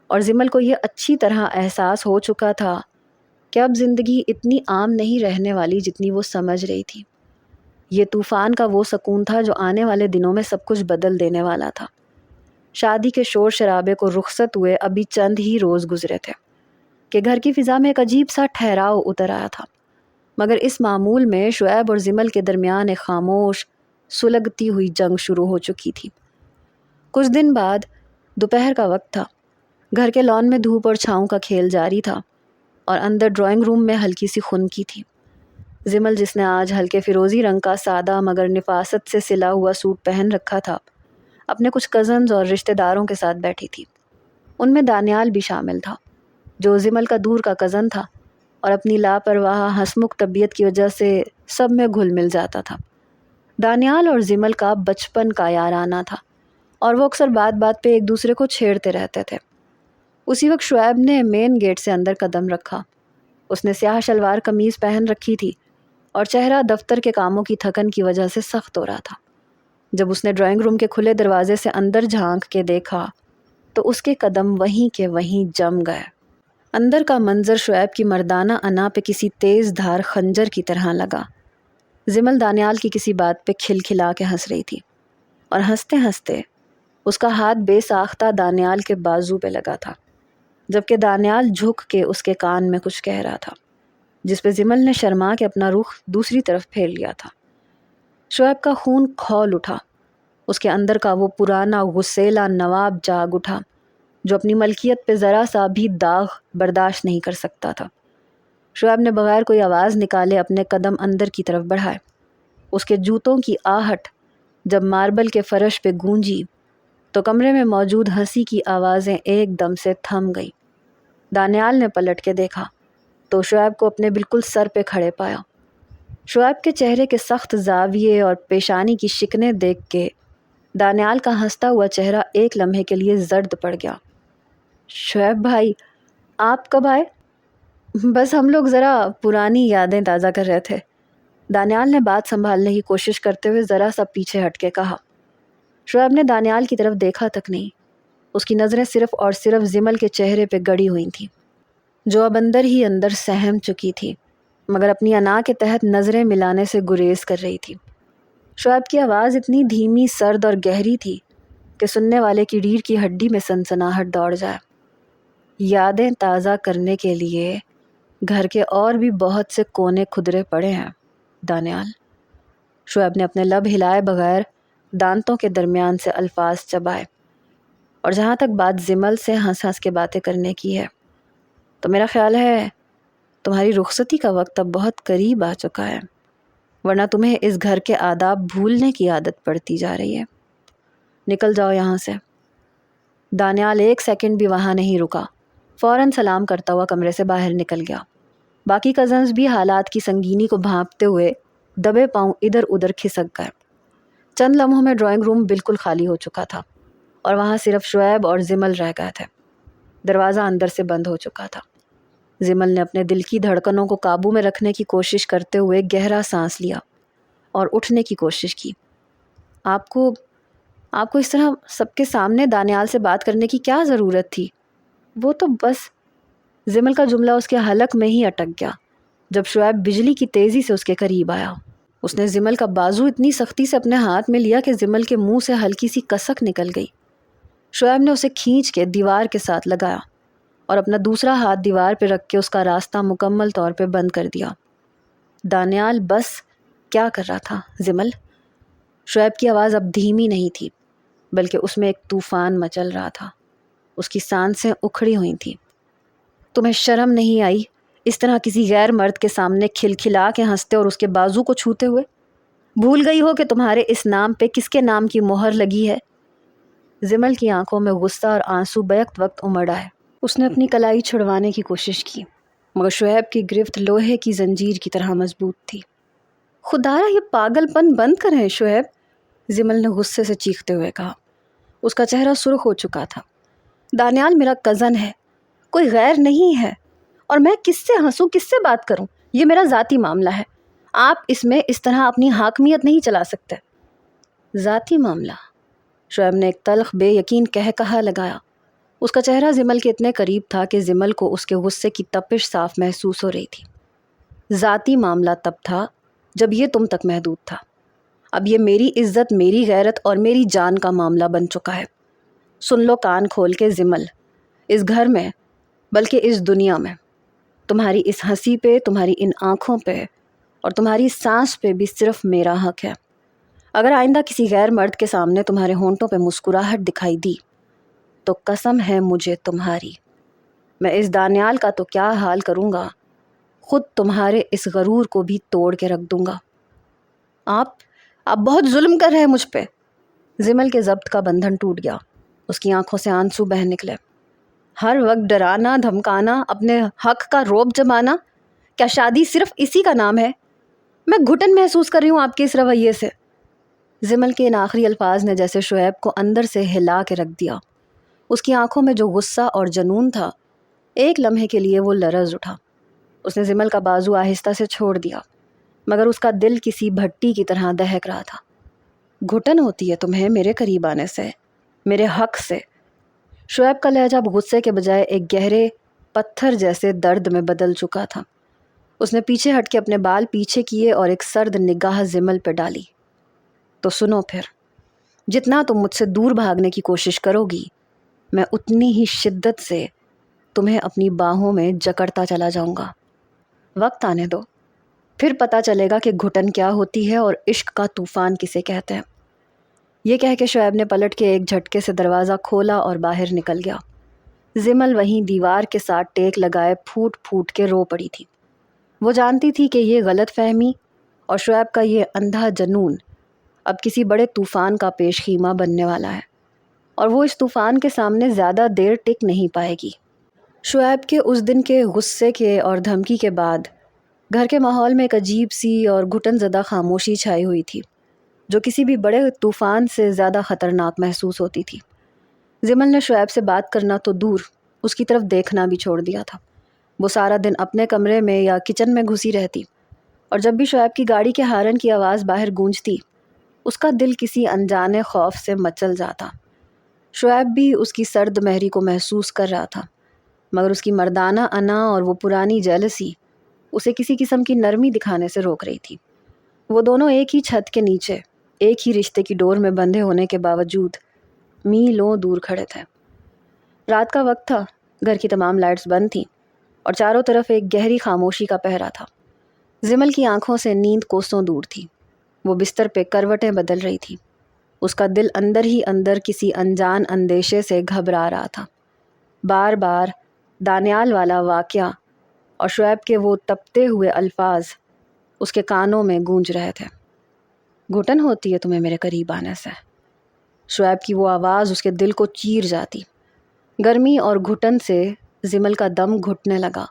اور زمل کو یہ اچھی طرح احساس ہو چکا تھا کہ اب زندگی اتنی عام نہیں رہنے والی جتنی وہ سمجھ رہی تھی۔ یہ طوفان کا وہ سکون تھا جو آنے والے دنوں میں سب کچھ بدل دینے والا تھا۔ شادی کے شور شرابے کو رخصت ہوئے ابھی چند ہی روز گزرے تھے کہ گھر کی فضا میں ایک عجیب سا ٹھہراؤ اتر آیا تھا، مگر اس معمول میں شعیب اور زمل کے درمیان ایک خاموش سلگتی ہوئی جنگ شروع ہو چکی تھی۔ کچھ دن بعد دوپہر کا وقت تھا۔ گھر کے لان میں دھوپ اور چھاؤں کا کھیل جاری تھا اور اندر ڈرائنگ روم میں ہلکی سی خنکی تھی۔ زمل، جس نے آج ہلکے فیروزی رنگ کا سادہ مگر نفاست سے سلا ہوا سوٹ پہن رکھا تھا، اپنے کچھ کزنز اور رشتہ داروں کے ساتھ بیٹھی تھی۔ ان میں دانیال بھی شامل تھا، جو زمل کا دور کا کزن تھا اور اپنی لاپرواہ ہنسمکھ طبیعت کی وجہ سے سب میں گھل مل جاتا تھا۔ دانیال اور زمل کا بچپن کا یارانہ تھا اور وہ اکثر بات بات پہ ایک دوسرے کو چھیڑتے رہتے تھے۔ اسی وقت شعیب نے مین گیٹ سے اندر قدم رکھا۔ اس نے سیاہ شلوار قمیض پہن رکھی تھی اور چہرہ دفتر کے کاموں کی تھکن کی وجہ سے سخت ہو رہا تھا۔ جب اس نے ڈرائنگ روم کے کھلے دروازے سے اندر جھانک کے دیکھا تو اس کے قدم وہیں کے وہیں جم گئے۔ اندر کا منظر شعیب کی مردانہ انا پہ کسی تیز دھار خنجر کی طرح لگا۔ زمل دانیال کی کسی بات پہ کھل کھلا کے ہنس رہی تھی اور ہنستے ہنستے اس کا ہاتھ بے ساختہ دانیال کے بازو پہ لگا تھا، جبکہ دانیال جھک کے اس کے کان میں کچھ کہہ رہا تھا، جس پہ زمل نے شرما کے اپنا رخ دوسری طرف پھیر لیا تھا۔ شعیب کا خون کھول اٹھا، اس کے اندر کا وہ پرانا غسیلا نواب جاگ اٹھا جو اپنی ملکیت پہ ذرا سا بھی داغ برداشت نہیں کر سکتا تھا۔ شعیب نے بغیر کوئی آواز نکالے اپنے قدم اندر کی طرف بڑھائے۔ اس کے جوتوں کی آہٹ جب ماربل کے فرش پہ گونجی تو کمرے میں موجود ہنسی کی آوازیں ایک دم سے تھم گئی۔ دانیال نے پلٹ کے دیکھا تو شعیب کو اپنے بالکل سر پہ کھڑے پایا۔ شعیب کے چہرے کے سخت زاویے اور پیشانی کی شکنیں دیکھ کے دانیال کا ہنستا ہوا چہرہ ایک لمحے کے لیے زرد پڑ گیا۔ شعیب بھائی، آپ کب آئے؟ بس ہم لوگ ذرا پرانی یادیں تازہ کر رہے تھے، دانیال نے بات سنبھالنے کی کوشش کرتے ہوئے ذرا سا پیچھے ہٹ کے کہا۔ شعیب نے دانیال کی طرف دیکھا تک نہیں، اس کی نظریں صرف اور صرف زمل کے چہرے پہ گڑی ہوئی تھیں، جو اب اندر ہی اندر سہم چکی تھی، مگر اپنی انا کے تحت نظریں ملانے سے گریز کر رہی تھی۔ شعیب کی آواز اتنی دھیمی، سرد اور گہری تھی کہ سننے والے کی ریڑھ کی ہڈی میں سنسناہٹ دوڑ جائے۔ یادیں تازہ کرنے کے لیے گھر کے اور بھی بہت سے کونے کھدرے پڑے ہیں دانیال۔ شعیب نے اپنے لب ہلائے بغیر دانتوں کے درمیان سے الفاظ چبائے، اور جہاں تک بات زمل سے ہنس ہنس کے باتیں کرنے کی ہے تو میرا خیال ہے تمہاری رخصتی کا وقت اب بہت قریب آ چکا ہے، ورنہ تمہیں اس گھر کے آداب بھولنے کی عادت پڑتی جا رہی ہے۔ نکل جاؤ یہاں سے۔ دانیال ایک سیکنڈ بھی وہاں نہیں رکا، فوراً سلام کرتا ہوا کمرے سے باہر نکل گیا۔ باقی کزنز بھی حالات کی سنگینی کو بھانپتے ہوئے دبے پاؤں ادھر ادھر کھسک گئے۔ چند لمحوں میں ڈرائنگ روم بالکل خالی ہو چکا تھا اور وہاں صرف شعیب اور زمل رہ گئے تھے۔ دروازہ اندر سے بند ہو چکا تھا۔ زمل نے اپنے دل کی دھڑکنوں کو قابو میں رکھنے کی کوشش کرتے ہوئے گہرا سانس لیا اور اٹھنے کی کوشش کی۔ آپ کو اس طرح سب کے سامنے دانیال سے بات کرنے کی کیا ضرورت تھی؟ وہ تو بس… زمل کا جملہ اس کے حلق میں ہی اٹک گیا جب شعیب بجلی کی تیزی سے اس کے قریب آیا۔ اس نے زمل کا بازو اتنی سختی سے اپنے ہاتھ میں لیا کہ زمل کے منہ سے ہلکی سی کسک نکل گئی۔ شعیب نے اسے کھینچ کے دیوار کے ساتھ لگایا اور اپنا دوسرا ہاتھ دیوار پہ رکھ کے اس کا راستہ مکمل طور پہ بند کر دیا۔ دانیال بس کیا کر رہا تھا زمل؟ شعیب کی آواز اب دھیمی نہیں تھی بلکہ اس میں ایک طوفان مچل رہا تھا۔ اس کی سانسیں اکھڑی ہوئی تھیں۔ تمہیں شرم نہیں آئی اس طرح کسی غیر مرد کے سامنے کھلکھلا کے ہنستے اور اس کے بازو کو چھوتے ہوئے؟ بھول گئی ہو کہ تمہارے اس نام پہ کس کے نام کی مہر لگی ہے؟ زمل کی آنکھوں میں غصہ اور آنسو بیک وقت امڑ آئے۔ اس نے اپنی کلائی چھڑوانے کی کوشش کی مگر شعیب کی گرفت لوہے کی زنجیر کی طرح مضبوط تھی۔ خدایا یہ پاگل پن بند کریں شعیب، زمل نے غصے سے چیختے ہوئے کہا۔ اس کا چہرہ سرخ ہو چکا تھا۔ دانیال میرا کزن ہے، کوئی غیر نہیں ہے، اور میں کس سے ہنسوں، کس سے بات کروں؟ یہ میرا ذاتی معاملہ ہے، آپ اس میں اس طرح اپنی حاکمیت نہیں چلا سکتے۔ ذاتی معاملہ؟ شعیب نے ایک تلخ بے یقین کہا لگایا۔ اس کا چہرہ زمل کے اتنے قریب تھا کہ زمل کو اس کے غصے کی تپش صاف محسوس ہو رہی تھی۔ ذاتی معاملہ تب تھا جب یہ تم تک محدود تھا، اب یہ میری عزت، میری غیرت اور میری جان کا معاملہ بن چکا ہے۔ سن لو کان کھول کے زمل، اس گھر میں بلکہ اس دنیا میں تمہاری اس ہنسی پہ، تمہاری ان آنکھوں پہ اور تمہاری سانس پہ بھی صرف میرا حق ہے۔ اگر آئندہ کسی غیر مرد کے سامنے تمہارے ہونٹوں پہ مسکراہٹ دکھائی دی تو قسم ہے مجھے تمہاری، میں اس دانیال کا تو کیا حال کروں گا، خود تمہارے اس غرور کو بھی توڑ کے رکھ دوں گا۔ آپ بہت ظلم کر رہے ہیں مجھ پہ۔ زمل کے ضبط کا بندھن ٹوٹ گیا، اس کی آنکھوں سے آنسو بہہ نکلے۔ ہر وقت ڈرانا، دھمکانا، اپنے حق کا روب جمانا، کیا شادی صرف اسی کا نام ہے؟ میں گھٹن محسوس کر رہی ہوں آپ کے اس رویے سے۔ زمل کے ان آخری الفاظ نے جیسے شعیب کو اندر سے ہلا کے رکھ دیا۔ اس کی آنکھوں میں جو غصہ اور جنون تھا، ایک لمحے کے لیے وہ لرز اٹھا۔ اس نے زمل کا بازو آہستہ سے چھوڑ دیا مگر اس کا دل کسی بھٹی کی طرح دہک رہا تھا۔ گھٹن ہوتی ہے تمہیں میرے قریب آنے سے، میرے حق سے؟ شعیب کا لہجہ اب غصے کے بجائے ایک گہرے پتھر جیسے درد میں بدل چکا تھا۔ اس نے پیچھے ہٹ کے اپنے بال پیچھے کیے اور ایک سرد نگاہ زمل پہ ڈالی۔ تو سنو پھر، جتنا تم مجھ سے دور بھاگنے کی کوشش کرو گی میں اتنی ہی شدت سے تمہیں اپنی باہوں میں جکڑتا چلا جاؤں گا۔ وقت آنے دو، پھر پتہ چلے گا کہ گھٹن کیا ہوتی ہے اور عشق کا طوفان کسے کہتے ہیں۔ یہ کہہ کے شعیب نے پلٹ کے ایک جھٹکے سے دروازہ کھولا اور باہر نکل گیا۔ زمل وہیں دیوار کے ساتھ ٹیک لگائے پھوٹ پھوٹ کے رو پڑی تھی۔ وہ جانتی تھی کہ یہ غلط فہمی اور شعیب کا یہ اندھا جنون اب کسی بڑے طوفان کا پیش خیمہ بننے والا ہے، اور وہ اس طوفان کے سامنے زیادہ دیر ٹک نہیں پائے گی۔ شعیب کے اس دن کے غصے کے اور دھمکی کے بعد گھر کے ماحول میں ایک عجیب سی اور گھٹن زدہ خاموشی چھائی ہوئی تھی، جو کسی بھی بڑے طوفان سے زیادہ خطرناک محسوس ہوتی تھی۔ زمل نے شعیب سے بات کرنا تو دور، اس کی طرف دیکھنا بھی چھوڑ دیا تھا۔ وہ سارا دن اپنے کمرے میں یا کچن میں گھسی رہتی، اور جب بھی شعیب کی گاڑی کے ہارن کی آواز باہر گونجتی اس کا دل کسی انجانے خوف سے مچل جاتا۔ شعیب بھی اس کی سرد مہری کو محسوس کر رہا تھا، مگر اس کی مردانہ انا اور وہ پرانی جیلسی اسے کسی قسم کی نرمی دکھانے سے روک رہی تھی۔ وہ دونوں ایک ہی چھت کے نیچے ایک ہی رشتے کی ڈور میں بندھے ہونے کے باوجود میلوں دور کھڑے تھے۔ رات کا وقت تھا، گھر کی تمام لائٹس بند تھیں اور چاروں طرف ایک گہری خاموشی کا پہرا تھا۔ زمل کی آنکھوں سے نیند کوسوں دور تھی، وہ بستر پہ کروٹیں بدل رہی تھی۔ اس کا دل اندر ہی اندر کسی انجان اندیشے سے گھبرا رہا تھا۔ بار بار دانیال والا واقعہ اور شعیب کے وہ تپتے ہوئے الفاظ اس کے کانوں میں گونج رہے تھے۔ گھٹن ہوتی ہے تمہیں میرے قریب آنے سے؟ شعیب کی وہ آواز اس کے دل کو چیر جاتی۔ گرمی اور گھٹن سے زمل کا دم گھٹنے لگا،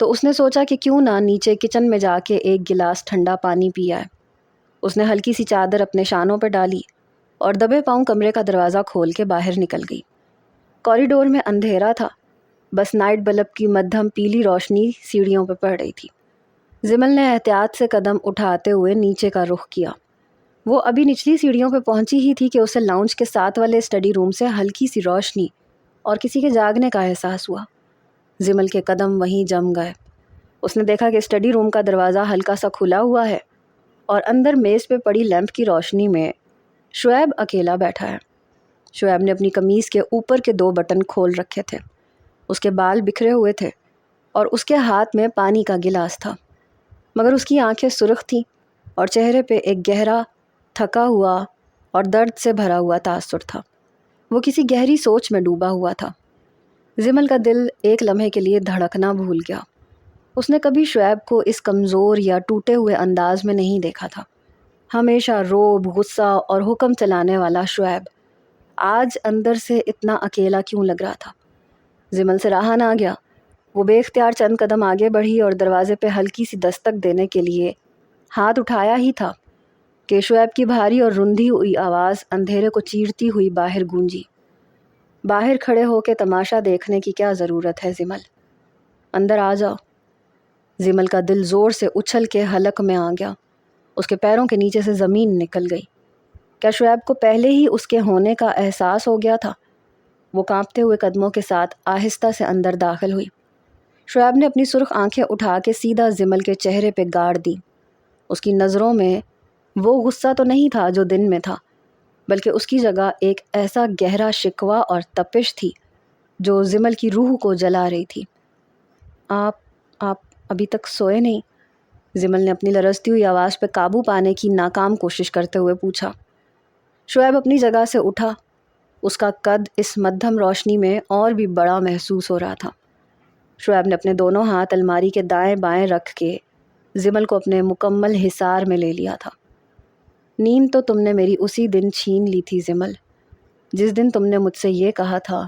تو اس نے سوچا کہ کیوں نہ نیچے کچن میں جا کے ایک گلاس ٹھنڈا پانی پی آئے۔ اس نے ہلکی سی چادر اپنے شانوں پہ ڈالی اور دبے پاؤں کمرے کا دروازہ کھول کے باہر نکل گئی۔ کوریڈور میں اندھیرا تھا، بس نائٹ بلب کی مدھم پیلی روشنی سیڑھیوں پہ پڑ رہی تھی۔ زمل نے احتیاط سے قدم اٹھاتے ہوئے نیچے کا رخ کیا۔ وہ ابھی نچلی سیڑھیوں پہ پہنچی ہی تھی کہ اسے لاؤنج کے ساتھ والے اسٹڈی روم سے ہلکی سی روشنی اور کسی کے جاگنے کا احساس ہوا۔ زمل کے قدم وہیں جم گئے۔ اس نے دیکھا کہ اسٹڈی روم کا دروازہ ہلکا سا کھلا ہوا ہے اور اندر میز پہ پڑی لیمپ کی روشنی میں شعیب اکیلا بیٹھا ہے۔ شعیب نے اپنی قمیض کے اوپر کے 2 بٹن کھول رکھے تھے، اس کے بال بکھرے ہوئے تھے اور اس کے ہاتھ میں پانی کا گلاس تھا، مگر اس کی آنکھیں سرخ تھیں اور چہرے پہ ایک گہرا تھکا ہوا اور درد سے بھرا ہوا تاثر تھا۔ وہ کسی گہری سوچ میں ڈوبا ہوا تھا۔ زمل کا دل ایک لمحے کے لیے دھڑکنا بھول گیا۔ اس نے کبھی شعیب کو اس کمزور یا ٹوٹے ہوئے انداز میں نہیں دیکھا تھا۔ ہمیشہ روب، غصہ اور حکم چلانے والا شعیب آج اندر سے اتنا اکیلا کیوں لگ رہا تھا؟ زمل سے رہا نہ گیا۔ وہ بے اختیار چند قدم آگے بڑھی اور دروازے پہ ہلکی سی دستک دینے کے لیے ہاتھ اٹھایا ہی تھا کہ شعیب کی بھاری اور رندھی ہوئی آواز اندھیرے کو چیرتی ہوئی باہر گونجی۔ باہر کھڑے ہو کے تماشا دیکھنے کی کیا ضرورت ہے زمل؟ اندر آ جاؤ۔ زمل کا دل زور سے اچھل کے حلق میں آ گیا۔ اس کے پیروں کے نیچے سے زمین نکل گئی۔ کیا شعیب کو پہلے ہی اس کے ہونے کا احساس ہو گیا تھا؟ وہ کانپتے ہوئے قدموں کے ساتھ آہستہ سے اندر داخل ہوئی۔ شعیب نے اپنی سرخ آنکھیں اٹھا کے سیدھا زمل کے چہرے پہ گاڑ دی۔ اس کی نظروں میں وہ غصہ تو نہیں تھا جو دن میں تھا، بلکہ اس کی جگہ ایک ایسا گہرا شکوہ اور تپش تھی جو زمل کی روح کو جلا رہی تھی۔ آپ ابھی تک سوئے نہیں؟ زمل نے اپنی لرزتی ہوئی آواز پہ قابو پانے کی ناکام کوشش کرتے ہوئے پوچھا۔ شعیب اپنی جگہ سے اٹھا۔ اس کا قد اس مدھم روشنی میں اور بھی بڑا محسوس ہو رہا تھا۔ شعیب نے اپنے دونوں ہاتھ الماری کے دائیں بائیں رکھ کے زمل کو اپنے مکمل حصار میں لے لیا تھا۔ نیند تو تم نے میری اسی دن چھین لی تھی زمل، جس دن تم نے مجھ سے یہ کہا تھا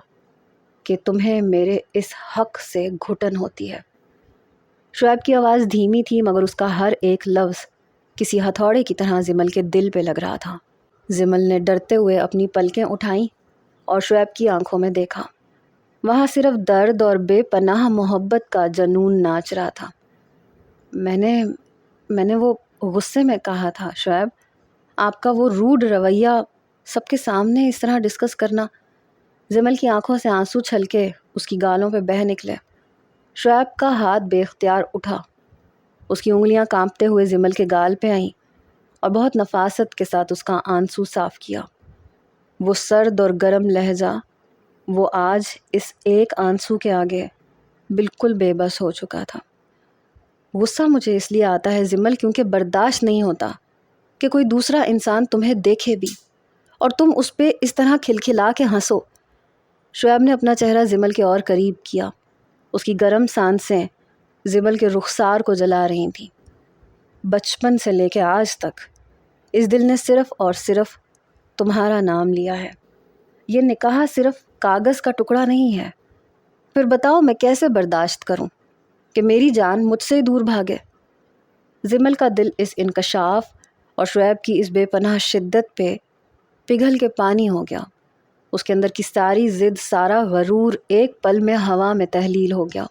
کہ تمہیں میرے اس حق سے گھٹن ہوتی ہے۔ شعیب کی آواز دھیمی تھی، مگر اس کا ہر ایک لفظ کسی ہتھوڑے کی طرح زمل کے دل پہ لگ رہا تھا۔ زمل نے ڈرتے ہوئے اپنی پلکیں اٹھائیں اور شعیب کی آنکھوں میں دیکھا۔ وہاں صرف درد اور بے پناہ محبت کا جنون ناچ رہا تھا۔ میں نے وہ غصے میں کہا تھا شعیب، آپ کا وہ روڈ رویہ سب کے سامنے اس طرح ڈسکس کرنا۔ زمل کی آنکھوں سے آنسو چھلکے اس کی گالوں پہ بہہ نکلے۔ شعیب کا ہاتھ بے اختیار اٹھا۔ اس کی انگلیاں کانپتے ہوئے زمل کے گال پہ آئیں اور بہت نفاست کے ساتھ اس کا آنسو صاف کیا۔ وہ سرد اور گرم لہجہ، وہ آج اس ایک آنسو کے آگے بالکل بے بس ہو چکا تھا۔ غصہ مجھے اس لیے آتا ہے زمل کیونکہ برداشت نہیں ہوتا کہ کوئی دوسرا انسان تمہیں دیکھے بھی اور تم اس پہ اس طرح کھلکھلا کے ہنسو۔ شعیب نے اپنا چہرہ زمل کے اور قریب کیا۔ اس کی گرم سانسیں زمل کے رخسار کو جلا رہی تھیں۔ بچپن سے لے کے آج تک اس دل نے صرف اور صرف تمہارا نام لیا ہے۔ یہ نکاح صرف کاغذ کا ٹکڑا نہیں ہے۔ پھر بتاؤ میں کیسے برداشت کروں کہ میری جان مجھ سے دور بھاگے؟ زمل کا دل اس انکشاف اور شعیب کی اس بے پناہ شدت پہ پگھل کے پانی ہو گیا۔ اس کے اندر کی ساری ضد، سارا غرور ایک پل میں ہوا میں تحلیل ہو گیا۔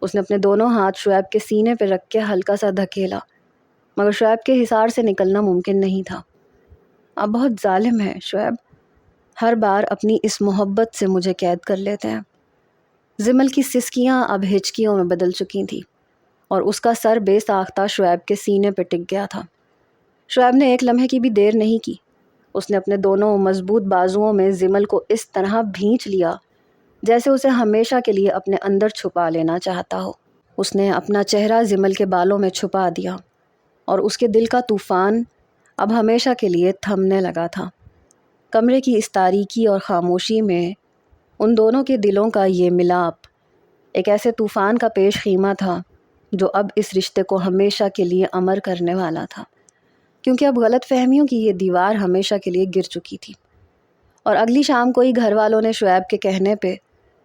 اس نے اپنے دونوں ہاتھ شعیب کے سینے پہ رکھ کے ہلکا سا دھکیلا، مگر شعیب کے حصار سے نکلنا ممکن نہیں تھا۔ آپ بہت ظالم ہیں شعیب، ہر بار اپنی اس محبت سے مجھے قید کر لیتے ہیں۔ زمل کی سسکیاں اب ہچکیوں میں بدل چکی تھیں اور اس کا سر بے ساختہ شعیب کے سینے پہ ٹک گیا تھا۔ شعیب نے ایک لمحے کی بھی دیر نہیں کی۔ اس نے اپنے دونوں مضبوط بازوؤں میں زمل کو اس طرح بھینچ لیا جیسے اسے ہمیشہ کے لیے اپنے اندر چھپا لینا چاہتا ہو۔ اس نے اپنا چہرہ زمل کے بالوں میں چھپا دیا اور اس کے دل کا طوفان اب ہمیشہ کے لیے تھمنے لگا تھا۔ کمرے کی اس تاریکی اور خاموشی میں ان دونوں کے دلوں کا یہ ملاپ ایک ایسے طوفان کا پیش خیمہ تھا جو اب اس رشتے کو ہمیشہ کے لیے امر کرنے والا تھا، کیونکہ اب غلط فہمیوں کی یہ دیوار ہمیشہ کے لیے گر چکی تھی۔ اور اگلی شام کو ہی گھر والوں نے شعیب کے کہنے پہ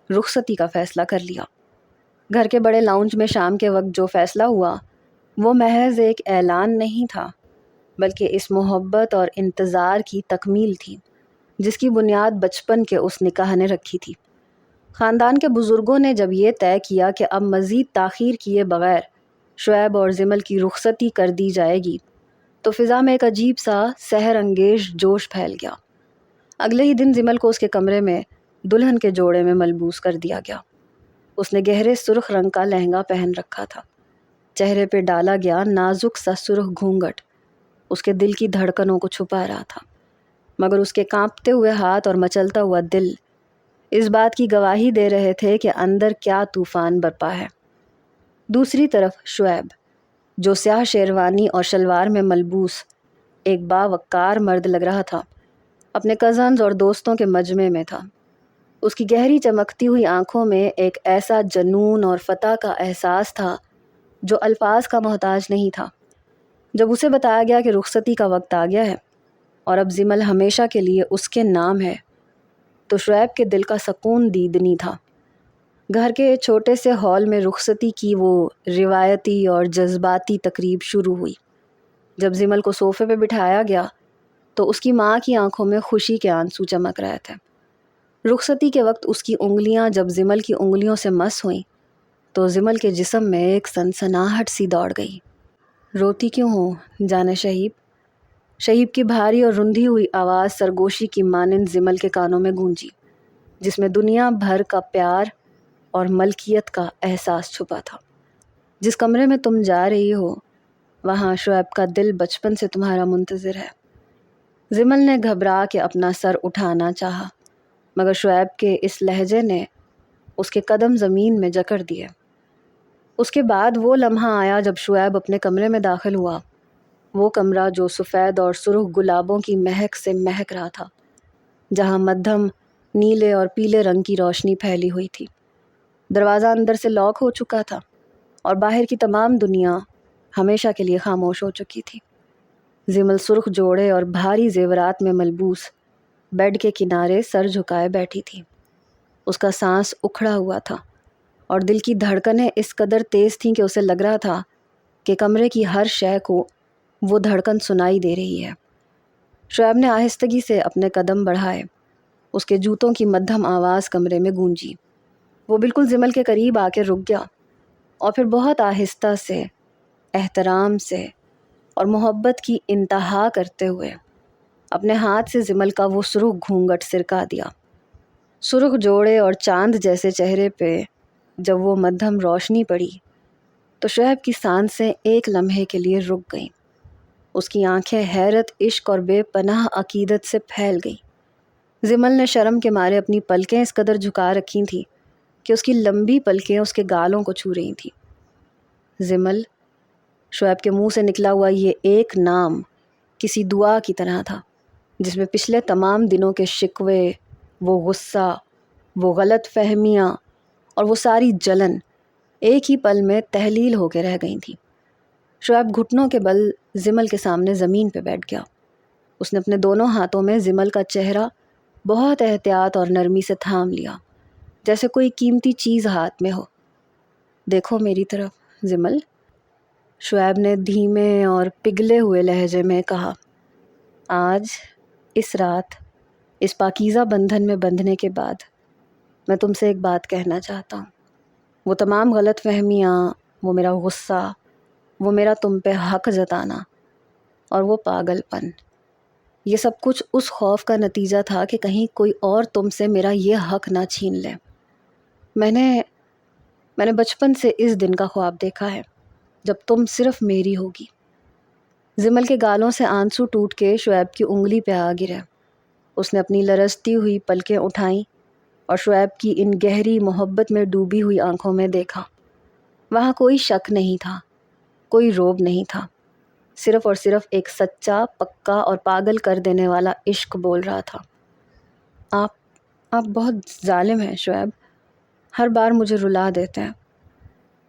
رخصتی کا فیصلہ کر لیا۔ گھر کے بڑے لاؤنج میں شام کے وقت جو فیصلہ ہوا وہ محض ایک اعلان نہیں تھا، بلکہ اس محبت اور انتظار کی تکمیل تھی جس کی بنیاد بچپن کے اس نکاح نے رکھی تھی۔ خاندان کے بزرگوں نے جب یہ طے کیا کہ اب مزید تاخیر کیے بغیر شعیب اور زمل کی رخصتی کر دی جائے گی تو فضا میں ایک عجیب سا سحر انگیز جوش پھیل گیا۔ اگلے ہی دن زمل کو اس کے کمرے میں دلہن کے جوڑے میں ملبوس کر دیا گیا۔ اس نے گہرے سرخ رنگ کا لہنگا پہن رکھا تھا۔ چہرے پہ ڈالا گیا نازک سا سرخ گھونگھٹ اس کے دل کی دھڑکنوں کو چھپا رہا تھا، مگر اس کے کانپتے ہوئے ہاتھ اور مچلتا ہوا دل اس بات کی گواہی دے رہے تھے کہ اندر کیا طوفان برپا ہے۔ دوسری طرف شعیب، جو سیاہ شیروانی اور شلوار میں ملبوس ایک باوقار مرد لگ رہا تھا، اپنے کزنز اور دوستوں کے مجمع میں تھا۔ اس کی گہری چمکتی ہوئی آنکھوں میں ایک ایسا جنون اور فتح کا احساس تھا جو الفاظ کا محتاج نہیں تھا۔ جب اسے بتایا گیا کہ رخصتی کا وقت آ گیا ہے اور اب زمل ہمیشہ کے لیے اس کے نام ہے تو شعیب کے دل کا سکون دیدنی تھا۔ گھر کے چھوٹے سے ہال میں رخصتی کی وہ روایتی اور جذباتی تقریب شروع ہوئی۔ جب زمل کو صوفے پہ بٹھایا گیا تو اس کی ماں کی آنکھوں میں خوشی کے آنسو چمک رہے تھے۔ رخصتی کے وقت اس کی انگلیاں جب زمل کی انگلیوں سے مس ہوئیں تو زمل کے جسم میں ایک سنسناہٹ سی دوڑ گئی۔ روتی کیوں ہو جانے شہیب؟ شہیب کی بھاری اور رندھی ہوئی آواز سرگوشی کی مانند زمل کے کانوں میں گونجی، جس میں دنیا بھر کا پیار اور ملکیت کا احساس چھپا تھا۔ جس کمرے میں تم جا رہی ہو وہاں شعیب کا دل بچپن سے تمہارا منتظر ہے۔ زمل نے گھبرا کے اپنا سر اٹھانا چاہا، مگر شعیب کے اس لہجے نے اس کے قدم زمین میں جکڑ دیے۔ اس کے بعد وہ لمحہ آیا جب شعیب اپنے کمرے میں داخل ہوا، وہ کمرہ جو سفید اور سرخ گلابوں کی مہک سے مہک رہا تھا، جہاں مدھم نیلے اور پیلے رنگ کی روشنی پھیلی ہوئی تھی۔ دروازہ اندر سے لاک ہو چکا تھا اور باہر کی تمام دنیا ہمیشہ کے لیے خاموش ہو چکی تھی۔ زمل سرخ جوڑے اور بھاری زیورات میں ملبوس بیڈ کے کنارے سر جھکائے بیٹھی تھی۔ اس کا سانس اکھڑا ہوا تھا اور دل کی دھڑکنیں اس قدر تیز تھیں کہ اسے لگ رہا تھا کہ کمرے کی ہر شے کو وہ دھڑکن سنائی دے رہی ہے۔ شعیب نے آہستگی سے اپنے قدم بڑھائے۔ اس کے جوتوں کی مدھم آواز کمرے میں گونجی۔ وہ بالکل زمل کے قریب آ کے رک گیا اور پھر بہت آہستہ سے، احترام سے اور محبت کی انتہا کرتے ہوئے اپنے ہاتھ سے زمل کا وہ سرخ گھونگھٹ سرکا دیا۔ سرخ جوڑے اور چاند جیسے چہرے پہ جب وہ مدھم روشنی پڑی تو شعیب کی سانسیں ایک لمحے کے لیے رک گئیں۔ اس کی آنکھیں حیرت، عشق اور بے پناہ عقیدت سے پھیل گئیں۔ زمل نے شرم کے مارے اپنی پلکیں اس قدر جھکا رکھی تھیں کہ اس کی لمبی پلکیں اس کے گالوں کو چھو رہی تھیں۔ زمل، شعیب کے منہ سے نکلا ہوا یہ ایک نام کسی دعا کی طرح تھا جس میں پچھلے تمام دنوں کے شکوے، وہ غصہ، وہ غلط فہمیاں اور وہ ساری جلن ایک ہی پل میں تحلیل ہو کے رہ گئی تھیں۔ شعیب گھٹنوں کے بل زمل کے سامنے زمین پہ بیٹھ گیا۔ اس نے اپنے دونوں ہاتھوں میں زمل کا چہرہ بہت احتیاط اور نرمی سے تھام لیا، جیسے کوئی قیمتی چیز ہاتھ میں ہو۔ دیکھو میری طرف زمل، شعیب نے دھیمے اور پگھلے ہوئے لہجے میں کہا۔ آج اس رات اس پاکیزہ بندھن میں بندھنے کے بعد میں تم سے ایک بات کہنا چاہتا ہوں۔ وہ تمام غلط فہمیاں، وہ میرا غصہ، وہ میرا تم پہ حق جتانا اور وہ پاگل پن، یہ سب کچھ اس خوف کا نتیجہ تھا کہ کہیں کوئی اور تم سے میرا یہ حق نہ چھین لے۔ میں نے بچپن سے اس دن کا خواب دیکھا ہے جب تم صرف میری ہوگی۔ زمل کے گالوں سے آنسو ٹوٹ کے شعیب کی انگلی پہ آ گرے۔ اس نے اپنی لرزتی ہوئی پلکیں اٹھائیں اور شعیب کی ان گہری محبت میں ڈوبی ہوئی آنکھوں میں دیکھا۔ وہاں کوئی شک نہیں تھا، کوئی روب نہیں تھا، صرف اور صرف ایک سچا، پکا اور پاگل کر دینے والا عشق بول رہا تھا۔ آپ بہت ظالم ہیں شعیب، ہر بار مجھے رلا دیتے ہیں۔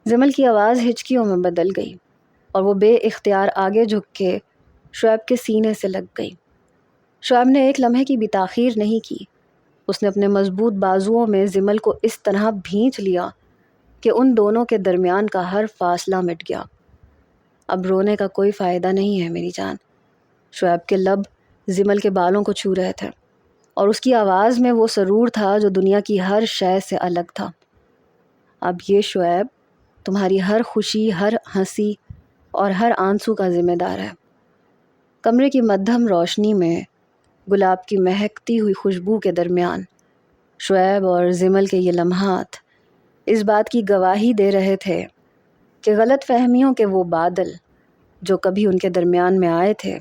زمل کی آواز ہچکیوں میں بدل گئی اور وہ بے اختیار آگے جھک کے شعیب کے سینے سے لگ گئی۔ شعیب نے ایک لمحے کی بھی تاخیر نہیں کی۔ اس نے اپنے مضبوط بازوؤں میں زمل کو اس طرح بھینچ لیا کہ ان دونوں کے درمیان کا ہر فاصلہ مٹ گیا۔ اب رونے کا کوئی فائدہ نہیں ہے میری جان۔ شعیب کے لب زمل کے بالوں کو چھو رہے تھے اور اس کی آواز میں وہ سرور تھا جو دنیا کی ہر شے سے الگ تھا۔ اب یہ شعیب تمہاری ہر خوشی، ہر ہنسی اور ہر آنسو کا ذمہ دار ہے۔ کمرے کی مدھم روشنی میں گلاب کی مہکتی ہوئی خوشبو کے درمیان شعیب اور زمل کے یہ لمحات اس بات کی گواہی دے رہے تھے کہ غلط فہمیوں کے وہ بادل جو کبھی ان کے درمیان میں آئے تھے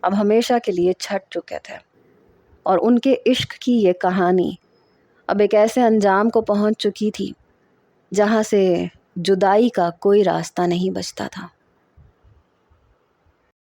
اب ہمیشہ کے لیے چھٹ چکے تھے، اور ان کے عشق کی یہ کہانی اب ایک ایسے انجام کو پہنچ چکی تھی جہاں سے جدائی کا کوئی راستہ نہیں بچتا تھا۔